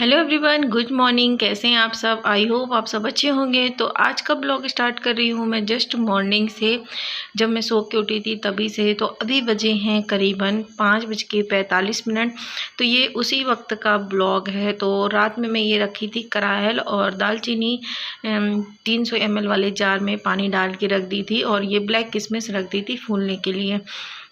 Hello everyone, good morning. कैसे हैं आप सब? आई होप आप सब अच्छे होंगे। तो आज का ब्लॉग स्टार्ट कर रही हूँ मैं जस्ट मॉर्निंग से, जब मैं सो के उठी थी तभी से। तो अभी बजे हैं करीबन 5:45। तो ये उसी वक्त का ब्लॉग है। तो रात में मैं ये रखी थी कराहल और दालचीनी 300 ml वाले जार में पानी डाल के रख दी थी, और ये ब्लैक किशमिश रख दी थी फूलने के लिए।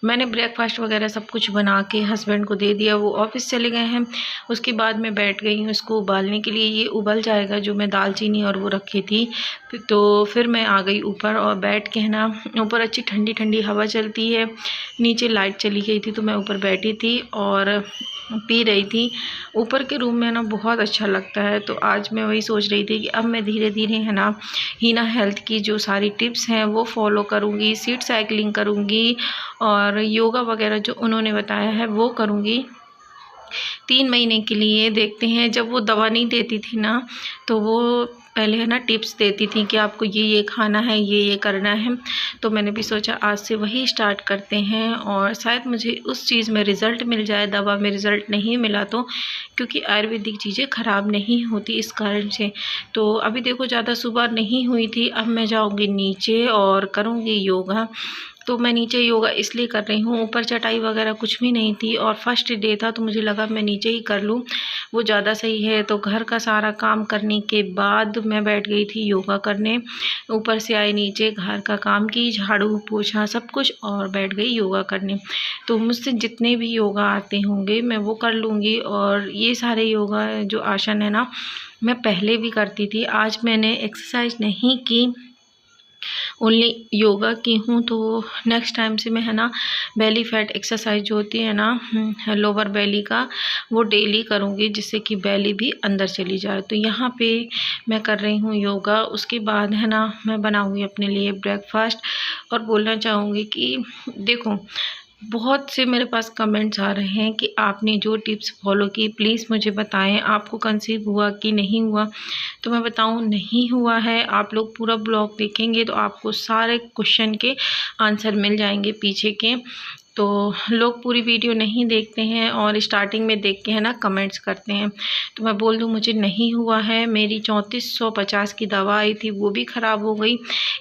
मैंने ब्रेकफास्ट वगैरह सब कुछ बना के हस्बैंड को दे दिया, वो ऑफिस चले गए हैं। उसके बाद मैं बैठ गई हूँ इसको उबालने के लिए। ये उबल जाएगा जो मैं दालचीनी और वो रखी थी। तो फिर मैं आ गई ऊपर और बैठ के है ना, ऊपर अच्छी ठंडी ठंडी हवा चलती है। नीचे लाइट चली गई थी तो मैं ऊपर बैठी थी और पी रही थी। ऊपर के रूम में ना बहुत अच्छा लगता है। तो आज मैं वही सोच रही थी कि अब मैं धीरे धीरे है ना हीना हेल्थ की जो सारी टिप्स हैं वो फॉलो करूँगी, सीट साइकिलिंग करूँगी और योगा वगैरह जो उन्होंने बताया है वो करूँगी 3 महीने के लिए। देखते हैं, जब वो दवा नहीं देती थी ना तो वो पहले है ना टिप्स देती थी कि आपको ये खाना है, ये करना है। तो मैंने भी सोचा आज से वही स्टार्ट करते हैं और शायद मुझे उस चीज़ में रिज़ल्ट मिल जाए। दवा में रिज़ल्ट नहीं मिला तो, क्योंकि आयुर्वेदिक चीज़ें ख़राब नहीं होती इस कारण से। तो अभी देखो ज़्यादा सुबह नहीं हुई थी, अब मैं जाऊँगी नीचे और करूँगी योगा। तो मैं नीचे योगा इसलिए कर रही हूँ, ऊपर चटाई वगैरह कुछ भी नहीं थी और फर्स्ट डे था तो मुझे लगा मैं नीचे ही कर लूँ, वो ज़्यादा सही है। तो घर का सारा काम करने के बाद मैं बैठ गई थी योगा करने। ऊपर से आई नीचे, घर का काम की, झाड़ू पोछा सब कुछ, और बैठ गई योगा करने। तो मुझसे जितने भी योगा आते होंगे मैं वो कर लूँगी। और ये सारे योगा जो आसन है ना, मैं पहले भी करती थी। आज मैंने एक्सरसाइज नहीं की, ओनली योगा की हूँ। तो नेक्स्ट टाइम से मैं है ना बेली फैट एक्सरसाइज जो होती है ना लोअर बेली का, वो डेली करूँगी, जिससे कि बेली भी अंदर चली जाए। तो यहाँ पे मैं कर रही हूँ योगा। उसके बाद है ना मैं बनाऊँगी अपने लिए ब्रेकफास्ट। और बोलना चाहूँगी कि देखो, बहुत से मेरे पास कमेंट्स आ रहे हैं कि आपने जो टिप्स फॉलो की प्लीज़ मुझे बताएं, आपको कंसीव हुआ कि नहीं हुआ। तो मैं बताऊं, नहीं हुआ है। आप लोग पूरा ब्लॉग देखेंगे तो आपको सारे क्वेश्चन के आंसर मिल जाएंगे पीछे के। तो लोग पूरी वीडियो नहीं देखते हैं और स्टार्टिंग में देख के है ना कमेंट्स करते हैं। तो मैं बोल दूं, मुझे नहीं हुआ है। मेरी 3450 की दवा आई थी, वो भी ख़राब हो गई।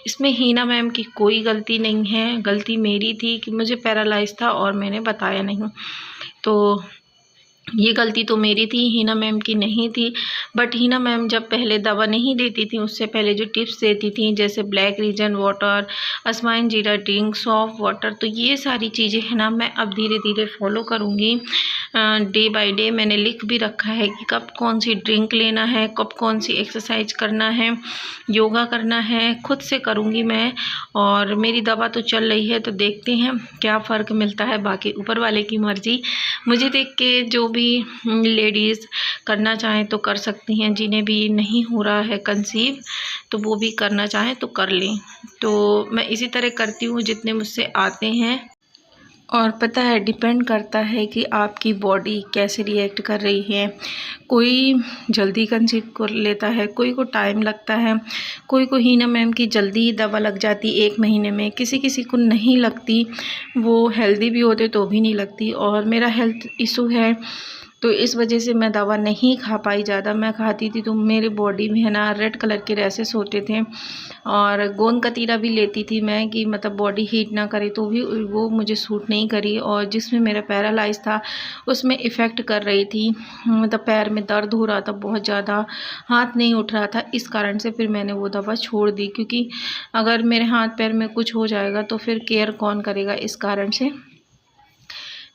इसमें हीना मैम की कोई गलती नहीं है, गलती मेरी थी कि मुझे पैरालाइज था और मैंने बताया नहीं। तो ये गलती तो मेरी थी, हीना मैम की नहीं थी। बट हीना मैम जब पहले दवा नहीं देती थी, उससे पहले जो टिप्स देती थी जैसे ब्लैक रीजन वाटर, अजवाइन जीरा ड्रिंक, सॉफ्ट वाटर, तो ये सारी चीज़ें है ना मैं अब धीरे धीरे फॉलो करूँगी। डे बाय डे मैंने लिख भी रखा है कि कब कौन सी ड्रिंक लेना है, कब कौन सी एक्सरसाइज करना है, योगा करना है, खुद से करूँगी मैं। और मेरी दवा तो चल रही है, तो देखते हैं क्या फ़र्क मिलता है। बाकी ऊपर वाले की मर्ज़ी। मुझे देख के जो भी लेडीज़ करना चाहें तो कर सकती हैं, जिन्हें भी नहीं हो रहा है कंसीव तो वो भी करना चाहें तो कर लें। तो मैं इसी तरह करती हूँ जितने मुझसे आते हैं। और पता है, डिपेंड करता है कि आपकी बॉडी कैसे रिएक्ट कर रही है। कोई जल्दी कंसीव कर लेता है, कोई को टाइम लगता है, कोई को हीना मैम की जल्दी ही दवा लग जाती 1 महीने में, किसी किसी को नहीं लगती, वो हेल्दी भी होते तो भी नहीं लगती। और मेरा हेल्थ इशू है तो इस वजह से मैं दवा नहीं खा पाई ज़्यादा। मैं खाती थी तो मेरी बॉडी में है ना रेड कलर के रैसेस होते थे। और गोंद कतीरा भी लेती थी मैं कि मतलब बॉडी हीट ना करे, तो भी वो मुझे सूट नहीं करी। और जिसमें मेरा पैरालाइज था उसमें इफ़ेक्ट कर रही थी, मतलब पैर में दर्द हो रहा था बहुत ज़्यादा, हाथ नहीं उठ रहा था। इस कारण से फिर मैंने वो दवा छोड़ दी, क्योंकि अगर मेरे हाथ पैर में कुछ हो जाएगा तो फिर केयर कौन करेगा, इस कारण से।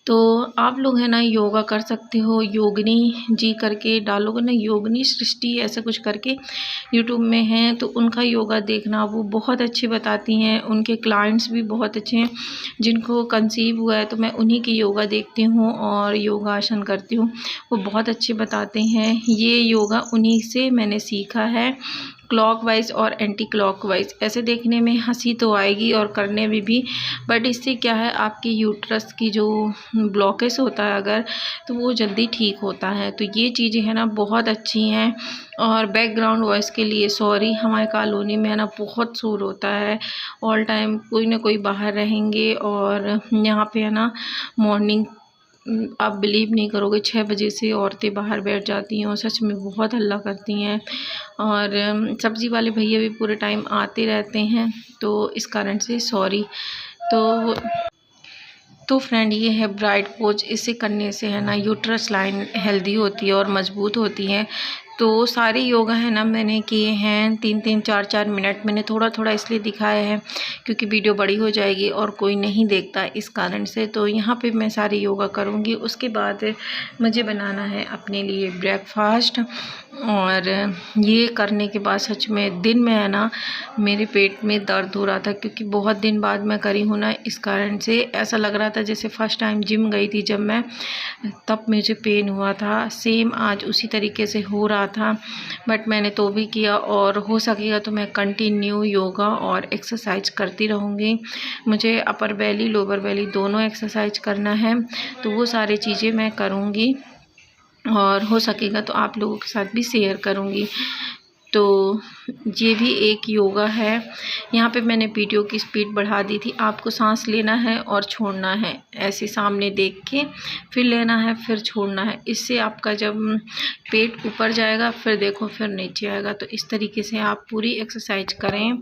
तो आप लोग है ना योगा कर सकते हो, योगिनी जी करके डालोगे ना, योगिनी सृष्टि ऐसा कुछ करके यूट्यूब में है, तो उनका योगा देखना, वो बहुत अच्छे बताती हैं। उनके क्लाइंट्स भी बहुत अच्छे हैं। जिनको कंसीव हुआ है तो मैं उन्हीं की योगा देखती हूँ और योगासन करती हूँ, वो बहुत अच्छे बताते हैं। ये योगा उन्हीं से मैंने सीखा है। क्लॉकवाइज और एंटी क्लॉकवाइज। ऐसे देखने में हंसी तो आएगी और करने में भी, बट इससे क्या है आपकी यूट्रस की जो ब्लॉकेज होता है अगर, तो वो जल्दी ठीक होता है। तो ये चीज़ें है ना बहुत अच्छी हैं। और बैकग्राउंड वॉइस के लिए सॉरी, हमारे कॉलोनी में है ना बहुत शोर होता है, ऑल टाइम कोई ना कोई बाहर रहेंगे। और यहाँ पे है ना मॉर्निंग, आप बिलीव नहीं करोगे 6 बजे से औरतें बाहर बैठ जाती हैं और सच में बहुत हल्ला करती हैं। और सब्ज़ी वाले भैया भी पूरे टाइम आते रहते हैं, तो इस कारण से सॉरी। तो फ्रेंड ये है ब्राइड पोज। इसे करने से है ना यूट्रस लाइन हेल्दी होती है और मजबूत होती है। तो सारे योगा है ना मैंने किए हैं 3-3 4-4 मिनट। मैंने थोड़ा थोड़ा इसलिए दिखाया है क्योंकि वीडियो बड़ी हो जाएगी और कोई नहीं देखता, इस कारण से। तो यहाँ पे मैं सारे योगा करूँगी। उसके बाद मुझे बनाना है अपने लिए ब्रेकफास्ट। और ये करने के बाद सच में दिन में है ना मेरे पेट में दर्द हो रहा था, क्योंकि बहुत दिन बाद मैं करी हूँ ना, इस कारण से ऐसा लग रहा था जैसे फ़र्स्ट टाइम जिम गई थी जब मैं, तब मुझे पेन हुआ था। सेम आज उसी तरीके से हो रहा था, बट मैंने तो भी किया। और हो सकेगा तो मैं कंटिन्यू योगा और एक्सरसाइज करती रहूँगी। मुझे अपर बेली लोअर बेली दोनों एक्सरसाइज करना है, तो वो सारी चीज़ें मैं करूँगी और हो सकेगा तो आप लोगों के साथ भी शेयर करूँगी। तो ये भी एक योगा है। यहाँ पे मैंने वीडियो की स्पीड बढ़ा दी थी। आपको सांस लेना है और छोड़ना है, ऐसे सामने देख के फिर लेना है फिर छोड़ना है। इससे आपका जब पेट ऊपर जाएगा फिर देखो फिर नीचे आएगा। तो इस तरीके से आप पूरी एक्सरसाइज करें।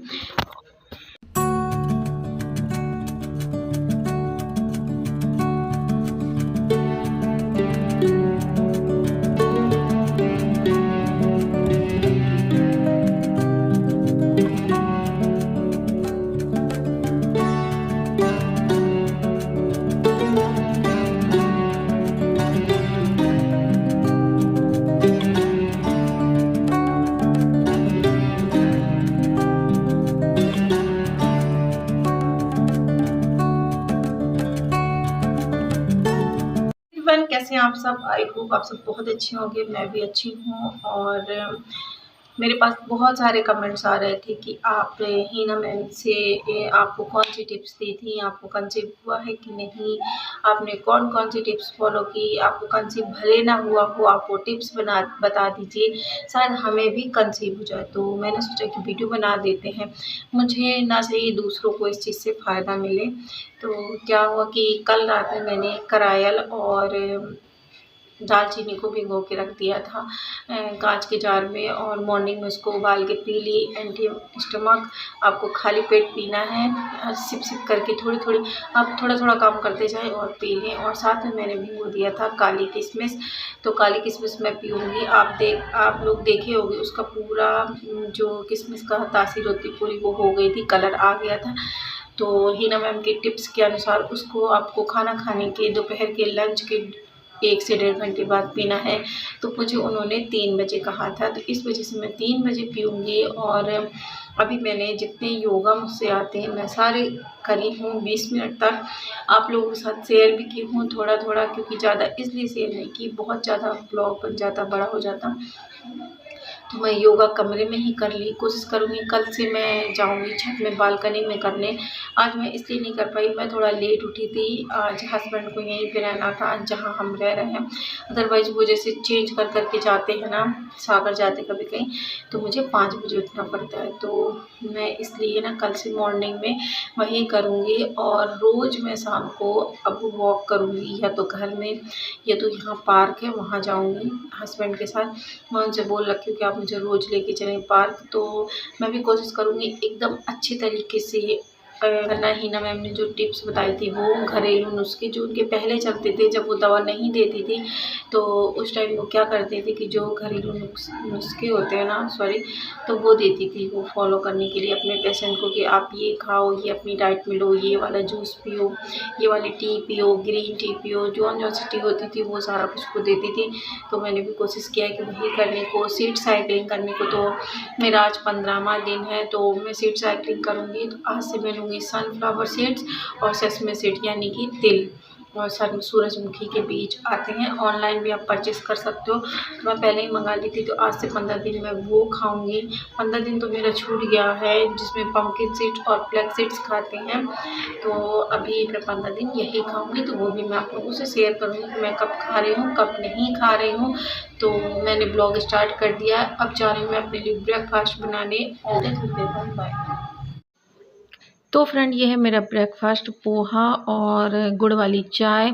कैसे हैं आप सब? आई होप आप सब बहुत अच्छे होंगे। मैं भी अच्छी हूँ। और मेरे पास बहुत सारे कमेंट्स आ रहे थे कि आप हिना मैम से आपको कौन सी टिप्स दी थी, आपको कंसीव हुआ है कि नहीं, आपने कौन कौन सी टिप्स फॉलो की, आपको कंसीव भले ना हुआ हो आप वो टिप्स बता दीजिए, शायद हमें भी कंसीव हो जाए। तो मैंने सोचा कि वीडियो बना देते हैं, मुझे ना सही दूसरों को इस चीज़ से फ़ायदा मिले। तो क्या हुआ कि कल रात में मैंने करायल और दालचीनी को भिगो के रख दिया था कांच के जार में, और मॉर्निंग में उसको उबाल के पी ली। एंटी स्टमक आपको खाली पेट पीना है, सिप सिप करके थोड़ी थोड़ी आप थोड़ा थोड़ा काम करते जाएं और पी लें। और साथ में मैंने भिगो दिया था काली किशमिश, तो काली किशमिश मैं पीऊँगी। आप लोग देखे होंगे उसका पूरा जो किशमिश का तासीर होती पूरी वो हो गई थी, कलर आ गया था। तो हिना मैम के टिप्स के अनुसार उसको आपको खाना खाने के दोपहर के लंच के 1 से 1.5 घंटे बाद पीना है। तो मुझे उन्होंने 3 बजे कहा था, तो इस वजह से मैं 3 बजे पीऊँगी। और अभी मैंने जितने योगा मुझसे आते हैं मैं सारे करी हूँ 20 मिनट तक। आप लोगों के साथ शेयर भी की हूँ थोड़ा थोड़ा, क्योंकि ज़्यादा इसलिए शेयर नहीं की, बहुत ज़्यादा ब्लॉग बन जाता, बड़ा हो जाता। तो मैं योगा कमरे में ही कर ली। कोशिश करूँगी कल से मैं जाऊँगी छत में बालकनी में करने। आज मैं इसलिए नहीं कर पाई, मैं थोड़ा लेट उठी थी। आज हस्बैंड को यहीं पे रहना था जहाँ हम रह रहे हैं, अदरवाइज़ वो जैसे चेंज कर के जाते हैं ना, सागर जाते कभी कहीं, तो मुझे 5 बजे उठना पड़ता है। तो मैं इसलिए ना कल से मॉर्निंग में वहीं करूँगी। और रोज़ मैं शाम को अब वॉक करूँगी, या तो घर में या तो यहाँ पार्क है वहाँ जाऊँगी हस्बैंड के साथ। मैं उनसे बोल रखी हूँ कि आप मुझे रोज़ लेके चलें पार्क। तो मैं भी कोशिश करूँगी एकदम अच्छी तरीके से करना। हिना मैम ने जो टिप्स बताई थी वो घरेलू नुस्खे जो उनके पहले चलते थे, जब वो दवा नहीं देती थी, तो उस टाइम वो क्या करते थे कि जो घरेलू नुस्खे होते हैं ना, तो वो देती थी वो फॉलो करने के लिए अपने पेशेंट को, कि आप ये खाओ, ये अपनी डाइट में लो, ये वाला जूस पियो, ये वाली टी पियो, ग्रीन टी पियो, जो सी टी होती थी वो सारा कुछ वो देती थी। तो मैंने भी कोशिश किया कि वही करने को, सीड साइकिलिंग करने को। तो मेरा आज 15वां दिन है, तो मैं सीड साइकिलिंग करूँगी। तो आज से मैं लूँगी सनफ्लावर सीड्स और सेसमे सीड यानी कि तिल। और सूरजमुखी के बीज आते हैं, ऑनलाइन भी आप परचेस कर सकते हो। तो मैं पहले ही मंगा ली थी, तो आज से 15 दिन मैं वो खाऊंगी। 15 दिन तो मेरा छूट गया है, जिसमें पम्पकिन सीड्स और फ्लैक्स सीड्स खाते हैं। तो अभी मैं 15 दिन यही खाऊंगी, तो वो भी मैं आप लोगों से शेयर करूँगी कि मैं कब खा रही हूँ, कब नहीं खा रही हूँ। तो मैंने ब्लॉग स्टार्ट कर दिया है, अब जा रही हूँ मैं अपने लिए ब्रेकफास्ट बनाने। बाय। तो फ्रेंड, ये है मेरा ब्रेकफास्ट, पोहा और गुड़ वाली चाय,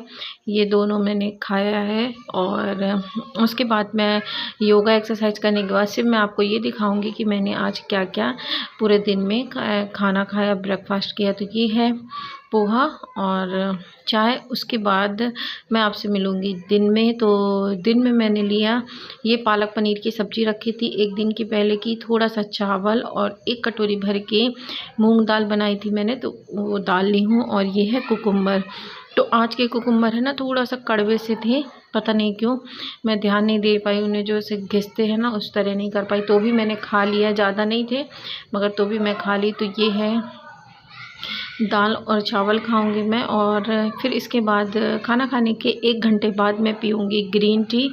ये दोनों मैंने खाया है। और उसके बाद मैं योगा एक्सरसाइज करने के बाद सिर्फ मैं आपको ये दिखाऊंगी कि मैंने आज क्या क्या पूरे दिन में खाना खाया, ब्रेकफास्ट किया। तो ये है पोहा और चाय। उसके बाद मैं आपसे मिलूँगी दिन में। तो दिन में मैंने लिया ये पालक पनीर की सब्ज़ी रखी थी एक दिन की पहले की, थोड़ा सा चावल और 1 कटोरी भर के मूंग दाल बनाई थी मैंने, तो वो दाल ली हूँ। और ये है कुकुम्बर। तो आज के कुकुम्बर है ना, थोड़ा सा कड़वे से थे, पता नहीं क्यों मैं ध्यान नहीं दे पाई उन्हें, जो ऐसे घिसते हैं ना उस तरह नहीं कर पाई, तो भी मैंने खा लिया। ज़्यादा नहीं थे मगर तो भी मैं खा ली। तो ये है दाल और चावल खाऊंगी मैं। और फिर इसके बाद खाना खाने के 1 घंटे बाद मैं पीऊँगी ग्रीन टी,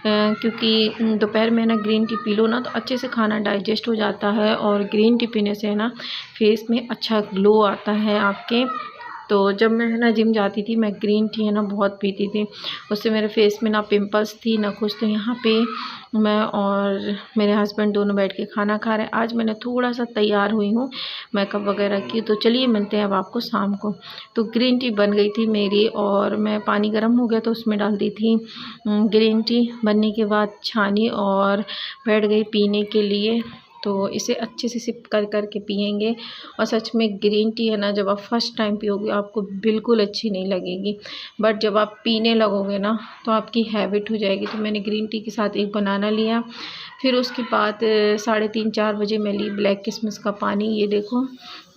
क्योंकि दोपहर में ना ग्रीन टी पी लो ना तो अच्छे से खाना डाइजेस्ट हो जाता है। और ग्रीन टी पीने से है ना फेस में अच्छा ग्लो आता है आपके। तो जब मैं है ना जिम जाती थी, मैं ग्रीन टी है ना बहुत पीती थी, उससे मेरे फेस में ना पिंपल्स थी ना कुछ। तो यहाँ पे मैं और मेरे हस्बैंड दोनों बैठ के खाना खा रहे हैं। आज मैंने थोड़ा सा तैयार हुई हूँ, मेकअप वगैरह की। तो चलिए मिलते हैं अब आपको शाम को। तो ग्रीन टी बन गई थी मेरी, और मैं पानी गर्म हो गया तो उसमें डाल दी थी ग्रीन टी। बनने के बाद छानी और बैठ गई पीने के लिए। तो इसे अच्छे से सिप कर कर के पियेंगे। और सच में ग्रीन टी है ना, जब आप फर्स्ट टाइम पियोगे आपको बिल्कुल अच्छी नहीं लगेगी, बट जब आप पीने लगोगे ना तो आपकी हैबिट हो जाएगी। तो मैंने ग्रीन टी के साथ एक बनाना लिया। फिर उसके बाद 3:30-4 बजे मैं ली ब्लैक किशमिश का पानी। ये देखो,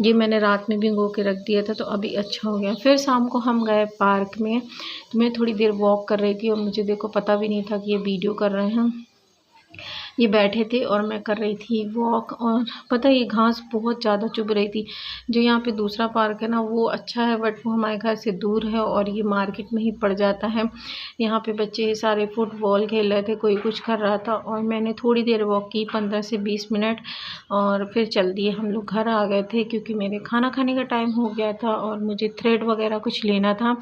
ये मैंने रात में भिगो के रख दिया था, तो अभी अच्छा हो गया। फिर शाम को हम गए पार्क में, तो मैं थोड़ी देर वॉक कर रही थी, और मुझे देखो पता भी नहीं था कि ये वीडियो कर रहे हैं। ये बैठे थे और मैं कर रही थी वॉक। और पता है ये घास बहुत ज़्यादा चुभ रही थी। जो यहाँ पे दूसरा पार्क है ना वो अच्छा है, बट वो हमारे घर से दूर है और ये मार्केट में ही पड़ जाता है। यहाँ पे बच्चे सारे फुटबॉल खेल रहे थे, कोई कुछ कर रहा था, और मैंने थोड़ी देर वॉक की, 15 से 20 मिनट, और फिर चल दिए हम लोग घर आ गए थे, क्योंकि मेरे खाना खाने का टाइम हो गया था। और मुझे थ्रेड वगैरह कुछ लेना था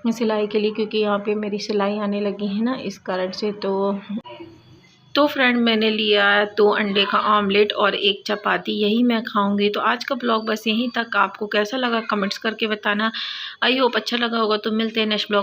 सिलाई के लिए, क्योंकि यहाँ पे मेरी सिलाई आने लगी है ना, इस कारण से। तो फ्रेंड, मैंने लिया 2 अंडे का ऑमलेट और 1 चपाती, यही मैं खाऊंगी। तो आज का ब्लॉग बस यहीं तक। आपको कैसा लगा कमेंट्स करके बताना। आई होप अच्छा लगा होगा। तो मिलते हैं नेक्स्ट ब्लॉग।